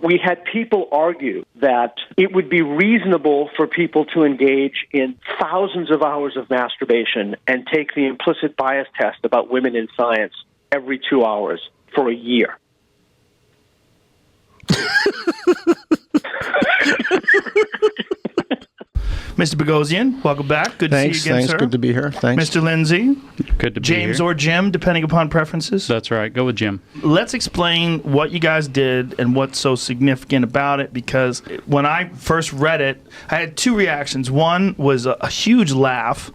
we had people argue that it would be reasonable for people to engage in thousands of hours of masturbation and take the implicit bias test about women in science every 2 hours for a year. Mr. Boghossian, welcome back. Good to see you again, Thanks. sir. Good to be here. Thanks. Mr. Lindsay. Good to be James here. or Jim, depending upon preferences. That's right. Go with Jim. Let's explain what you guys did and what's so significant about it, because when I first read it, I had two reactions. One was a huge laugh,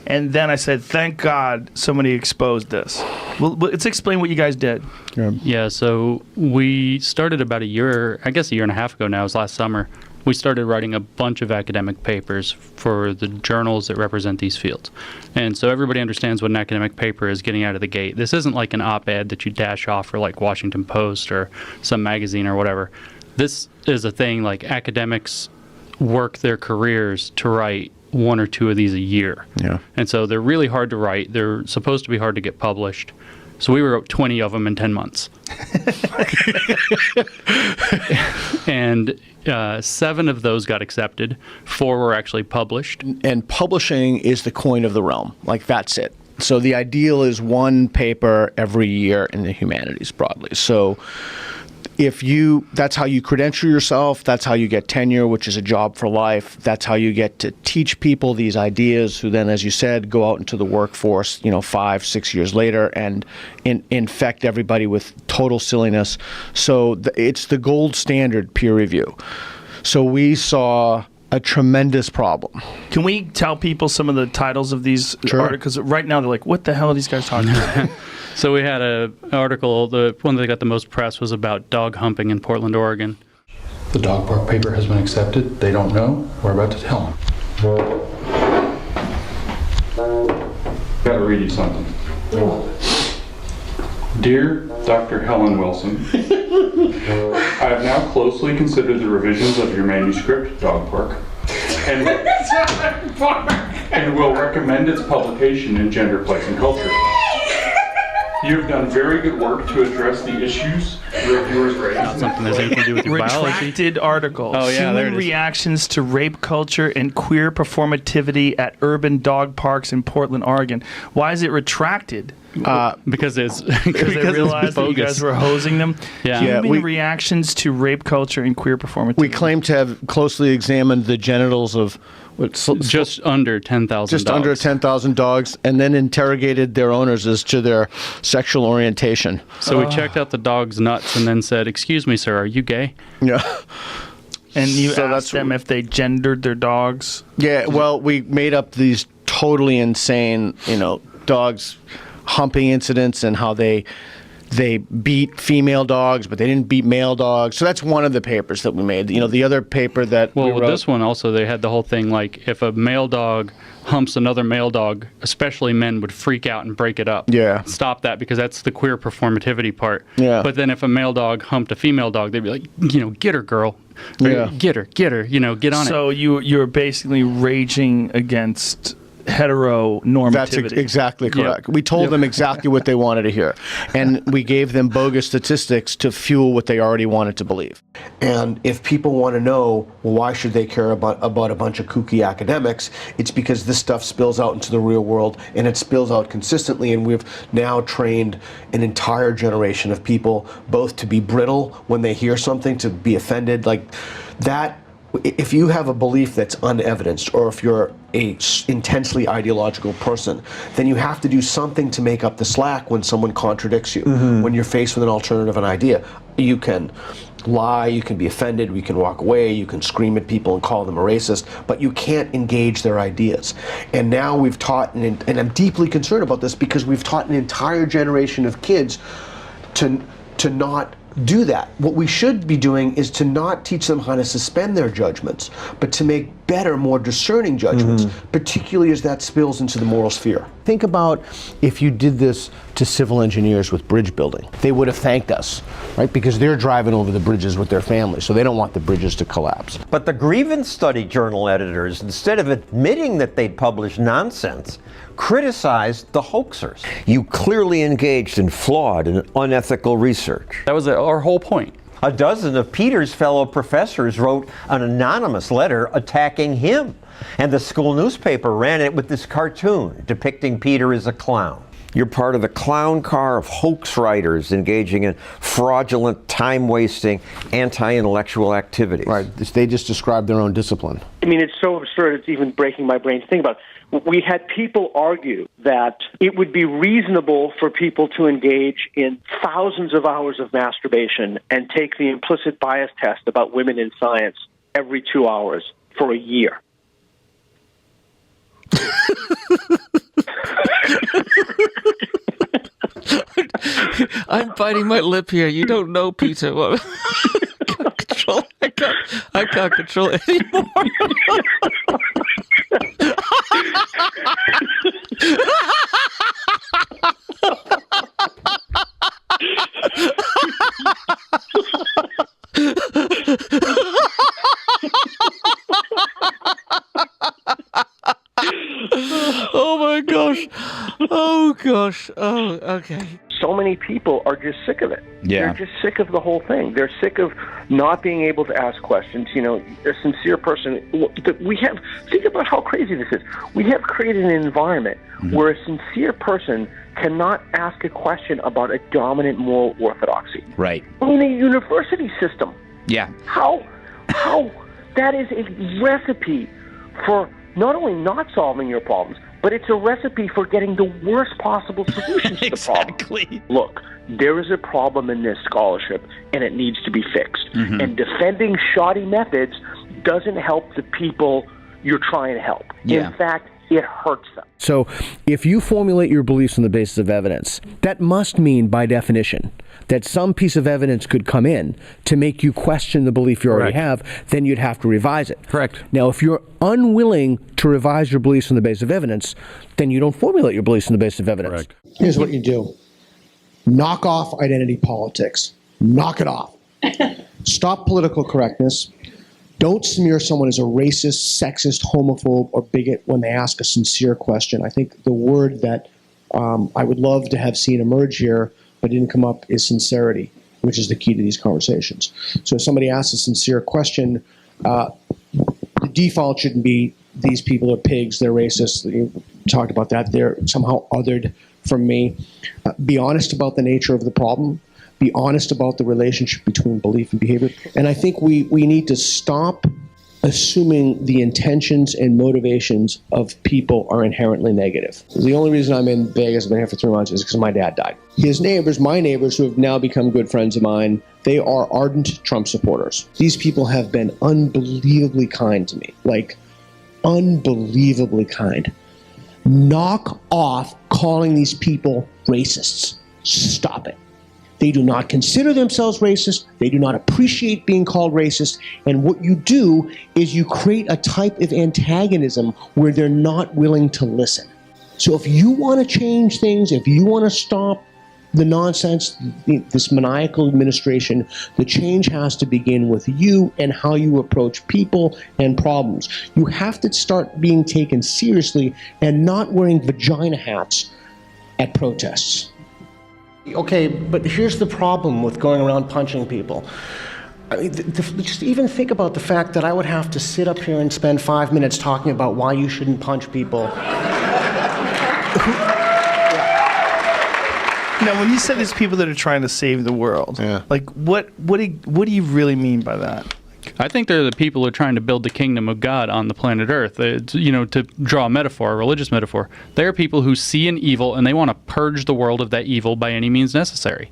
and then I said, thank God somebody exposed this. Well, let's explain what you guys did. Yeah, so we started about a year and a half ago now. It was last summer. We started writing a bunch of academic papers for the journals that represent these fields. And so everybody understands what an academic paper is getting out of the gate. This isn't like an op-ed that you dash off for like Washington Post or some magazine or whatever. This is a thing like academics work their careers to write one or two of these a year. Yeah. And so they're really hard to write. They're supposed to be hard to get published. So we wrote 20 of them in 10 months. And 7 of those got accepted. 4 were actually published. And publishing is the coin of the realm. Like, that's it. So the ideal is one paper every year in the humanities broadly. So that's how you credential yourself, that's how you get tenure, which is a job for life. That's how you get to teach people these ideas who then, as you said, go out into the workforce, 5-6 years later and infect everybody with total silliness. So it's the gold standard peer review. So we saw a tremendous problem. Can we tell people some of the titles of these articles? Because right now they're like, what the hell are these guys talking about? So we had an article, the one that got the most press was about dog humping in Portland, Oregon. The dog park paper has been accepted. They don't know. We're about to tell them. Gotta read you something. Dear Dr. Helen Wilson, I have now closely considered the revisions of your manuscript, Dog Park, and will recommend its publication in Gender, Place, and Culture. You have done very good work to address the issues reviewers raised. Not something that has anything to do with your biology. Retracted articles. Oh, yeah, there it Human is. reactions to rape culture and queer performativity at urban dog parks in Portland, Oregon. Why is it retracted? Because it's Because they realized that you guys were hosing them. Yeah. Human reactions to rape culture and queer performativity. We claim to have closely examined the genitals of just under 10,000 just dogs. under 10,000 dogs, and then interrogated their owners as to their sexual orientation. So we checked out the dog's nuts and then said, "Excuse me, sir, are you gay?" Yeah. And you So asked that's them if they gendered their dogs. Yeah, well, we made up these totally insane, dogs humping incidents and how they beat female dogs, but they didn't beat male dogs. So that's one of the papers that we made. The other paper that Well, we with wrote, this one also, they had the whole thing like if a male dog humps another male dog, especially men would freak out and break it up. Yeah. Stop that, because that's the queer performativity part. Yeah. But then if a male dog humped a female dog, they'd be like, get her, girl. Or, Yeah. Get her, get on it. So you're basically raging against heteronormativity. That's exactly correct. We told them exactly what they wanted to hear, and we gave them bogus statistics to fuel what they already wanted to believe. And if people want to know, well, why should they care about a bunch of kooky academics, it's because this stuff spills out into the real world, and it spills out consistently, and we've now trained an entire generation of people both to be brittle when they hear something, to be offended, like that. If you have a belief that's unevidenced, or if you're a intensely ideological person, then you have to do something to make up the slack when someone contradicts you. When you're faced with an alternative, an idea, you can lie, you can be offended, we can walk away, you can scream at people and call them a racist, but you can't engage their ideas. And now we've taught, and I'm deeply concerned about this, because we've taught an entire generation of kids to not do that. What we should be doing is to not teach them how to suspend their judgments, but to make better, more discerning judgments, particularly as that spills into the moral sphere. Think about if you did this to civil engineers with bridge building. They would have thanked us, right? Because they're driving over the bridges with their families, so they don't want the bridges to collapse. But the Grievance Study journal editors, instead of admitting that they'd published nonsense, criticized the hoaxers. You clearly engaged in flawed and unethical research. That was our whole point. A dozen of Peter's fellow professors wrote an anonymous letter attacking him. And the school newspaper ran it with this cartoon depicting Peter as a clown. You're part of the clown car of hoax writers engaging in fraudulent, time-wasting, anti-intellectual activities. Right. They just describe their own discipline. I mean, it's so absurd, it's even breaking my brain to think about. We had people argue that it would be reasonable for people to engage in thousands of hours of masturbation and take the implicit bias test about women in science every 2 hours for a year. I'm biting my lip here. You don't know, Peter. What? I can't control it anymore. Oh my gosh. Oh gosh. Oh, okay. So many people are just sick of it. Yeah. They're just sick of the whole thing. They're sick of not being able to ask questions. You know, a sincere person, think about how crazy this is. We have created an environment where a sincere person cannot ask a question about a dominant moral orthodoxy. Right. In a university system. Yeah. How that is a recipe for not only not solving your problems, but it's a recipe for getting the worst possible solutions to the problem. Exactly. Look, there is a problem in this scholarship, and it needs to be fixed. And defending shoddy methods doesn't help the people you're trying to help. Yeah. In fact, it hurts them. So if you formulate your beliefs on the basis of evidence, that must mean, by definition, that some piece of evidence could come in to make you question the belief you already have, then you'd have to revise it. Correct. Now, if you're unwilling to revise your beliefs on the basis of evidence, then you don't formulate your beliefs on the basis of evidence. Correct. Here's what you do. Knock off identity politics. Knock it off. Stop political correctness. Don't smear someone as a racist, sexist, homophobe, or bigot when they ask a sincere question. I think the word that I would love to have seen emerge here but didn't come up is sincerity, which is the key to these conversations. So if somebody asks a sincere question, the default shouldn't be these people are pigs, they're racist. You talked about that. They're somehow othered from me. Be honest about the nature of the problem. Be honest about the relationship between belief and behavior. And I think we need to stop assuming the intentions and motivations of people are inherently negative. The only reason I'm in Vegas, I've been here for 3 months, is because my dad died. His neighbors, my neighbors, who have now become good friends of mine, they are ardent Trump supporters. These people have been unbelievably kind to me, like unbelievably kind. Knock off calling these people racists. Stop it. They do not consider themselves racist. They do not appreciate being called racist. And what you do is you create a type of antagonism where they're not willing to listen. So if you want to change things, if you want to stop the nonsense, this maniacal administration, the change has to begin with you and how you approach people and problems. You have to start being taken seriously and not wearing vagina hats at protests. Okay, but here's the problem with going around punching people. I mean, just even think about the fact that I would have to sit up here and spend 5 minutes talking about why you shouldn't punch people. Now, when you say there's people that are trying to save the world, like what do you really mean by that? I think they're the people who are trying to build the kingdom of God on the planet Earth. To draw a metaphor, a religious metaphor, they're people who see an evil and they want to purge the world of that evil by any means necessary.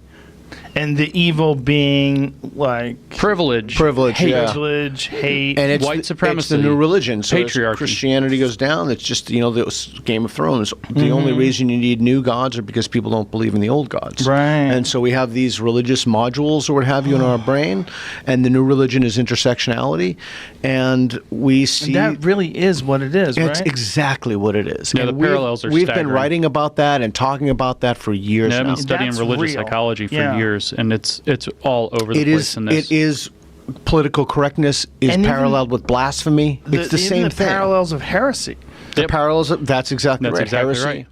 And the evil being like privilege, hate, and it's white supremacy. It's the new religion. So patriarchy. As Christianity goes down, it's just the Game of Thrones. The only reason you need new gods are because people don't believe in the old gods. Right. And so we have these religious modules or what have you in our brain, and the new religion is intersectionality, and we see and that really is what it is. It's right? exactly what it is. Yeah, and the parallels are We've staggering. been writing about that and talking about that for years I've now. been studying That's religious real. psychology for years, and it's all over the place in this. It is political correctness is And paralleled with blasphemy. It's the same thing. Parallels of heresy. The parallels of, that's exactly right. Exactly Heresy. right.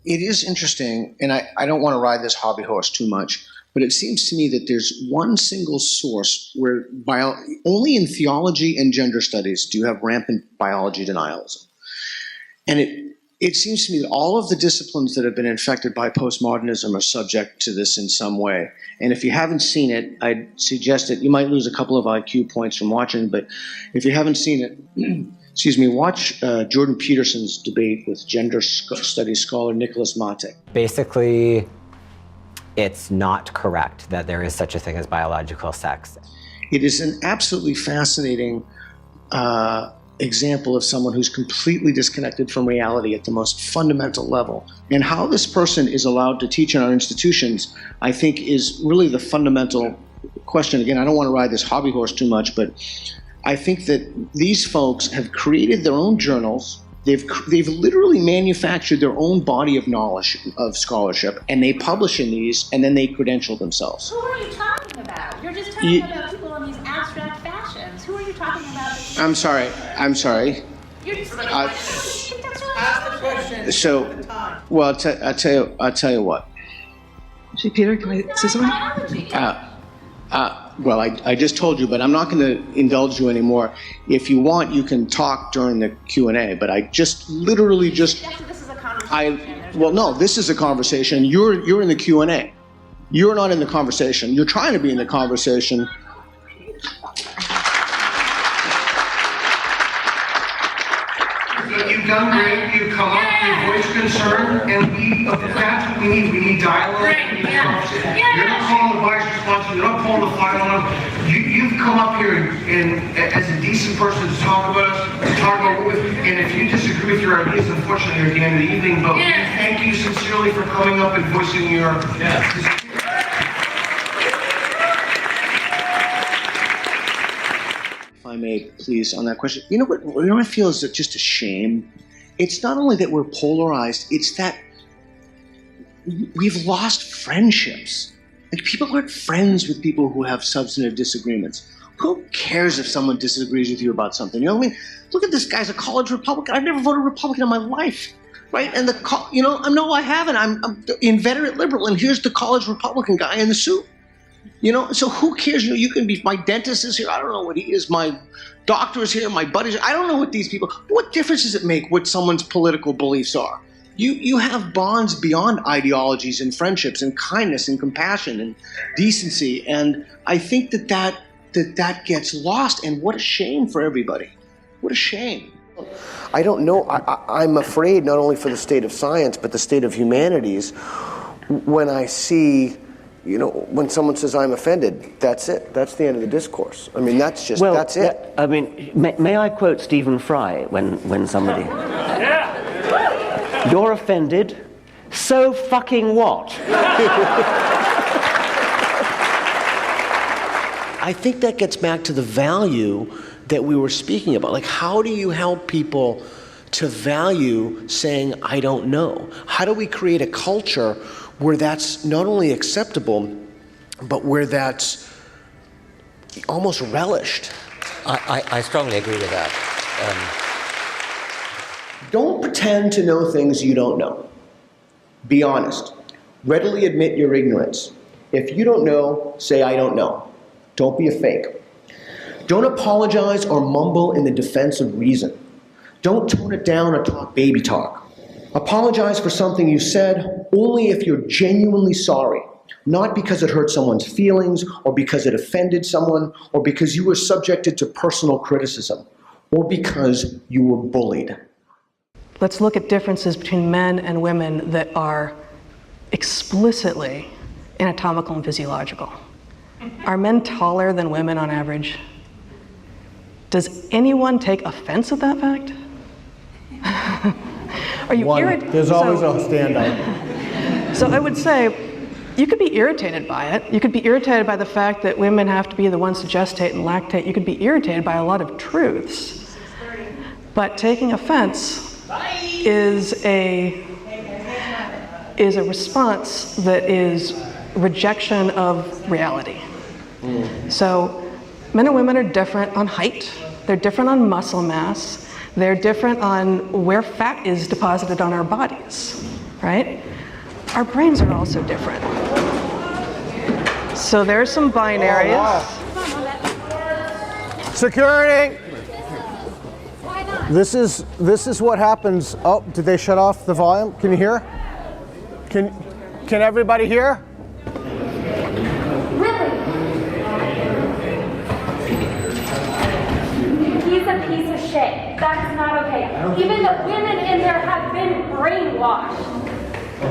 It is interesting, and I don't want to ride this hobby horse too much, But it seems to me that there's one single source where only in theology and gender studies do you have rampant biology denialism. And it seems to me that all of the disciplines that have been infected by postmodernism are subject to this in some way. And if you haven't seen it, I'd suggest that you might lose a couple of IQ points from watching, but if you haven't seen it, watch Jordan Peterson's debate with gender studies scholar Nicholas Mate. Basically, it's not correct that there is such a thing as biological sex. It is an absolutely fascinating example of someone who's completely disconnected from reality at the most fundamental level. And how this person is allowed to teach in our institutions, I think, is really the fundamental question. Again, I don't want to ride this hobby horse too much, but I think that these folks have created their own journals. They've literally manufactured their own body of knowledge, of scholarship, and they publish in these, and then they credential themselves. Who are you talking about? You're just talking about people in these abstract fashions. Who are you talking about? I'm sorry. You're just Ask the question. So, well, I'll tell you what. Gee, Peter, can I say something? Well, I just told you, but I'm not going to indulge you anymore. If you want, you can talk during the Q&A, but I just literally just... This is a conversation. Well, no, this is a conversation. You're in the Q&A. You're not in the conversation. You're trying to be in the conversation. You've done great. You've come up, you've voiced concern, and that's what we need. We need dialogue. We need conversation. You're not calling the vice responsible. You're not pulling the file on them. You've come up here and as a decent person to talk about us, to talk about what and if you disagree with your ideas, unfortunately, you're at the end of the evening. But we thank you sincerely for coming up and voicing your. If I may, please, on that question. You know what I feel is just a shame? It's not only that we're polarized, it's that we've lost friendships. Like, people aren't friends with people who have substantive disagreements. Who cares if someone disagrees with you about something? You know what I mean? Look at this guy's a college Republican. I've never voted Republican in my life, right? And I haven't. I'm inveterate liberal, and here's the college Republican guy in the suit. So who cares? You can be, my dentist is here. I don't know what he is. My doctor is here. My buddies. I don't know what these people. What difference does it make what someone's political beliefs are? You have bonds beyond ideologies and friendships and kindness and compassion and decency. And I think that gets lost. And what a shame for everybody. What a shame. I don't know. I'm afraid not only for the state of science, but the state of humanities when I see. When someone says I'm offended, that's it. That's the end of the discourse. I mean, that's it. I mean, may I quote Stephen Fry when somebody... You're offended, so fucking what? I think that gets back to the value that we were speaking about. Like, how do you help people to value saying, I don't know? How do we create a culture where that's not only acceptable, but where that's almost relished? I strongly agree with that. Don't pretend to know things you don't know. Be honest. Readily admit your ignorance. If you don't know, say I don't know. Don't be a fake. Don't apologize or mumble in the defense of reason. Don't tone it down or talk baby talk. Apologize for something you said only if you're genuinely sorry, not because it hurt someone's feelings or because it offended someone or because you were subjected to personal criticism or because you were bullied. Let's look at differences between men and women that are explicitly anatomical and physiological. Are men taller than women on average? Does anyone take offense at that fact? Are you irritated? There's always a standout. So I would say you could be irritated by it. You could be irritated by the fact that women have to be the ones to gestate and lactate. You could be irritated by a lot of truths. But taking offense is a response that is rejection of reality. So men and women are different on height. They're different on muscle mass. They're different on where fat is deposited on our bodies, right? Our brains are also different. So there's some binaries. Security. This is what happens. Oh, did they shut off the volume? Can you hear? Can everybody hear? He's a piece of shit. That's not okay. Even the women in there have been brainwashed.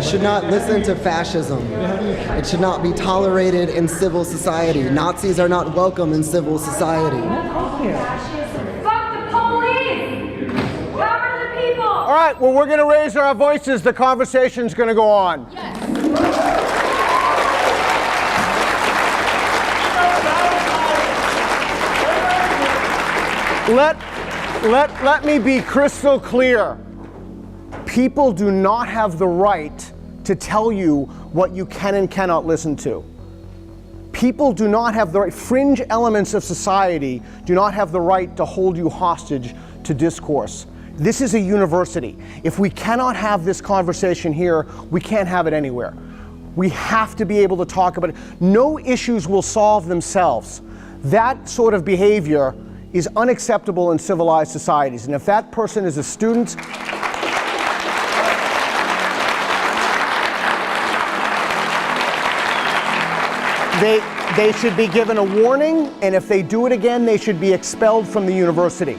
Should not listen to fascism. It should not be tolerated in civil society. Nazis are not welcome in civil society. Fuck the police! Cover the people! All right, well, we're going to raise our voices. The conversation's going to go on. Let me be crystal clear. People do not have the right to tell you what you can and cannot listen to. People do not have the right, fringe elements of society do not have the right to hold you hostage to discourse. This is a university. If we cannot have this conversation here, we can't have it anywhere. We have to be able to talk about it. No issues will solve themselves. That sort of behavior is unacceptable in civilized societies. And if that person is a student, they should be given a warning, and if they do it again, they should be expelled from the university.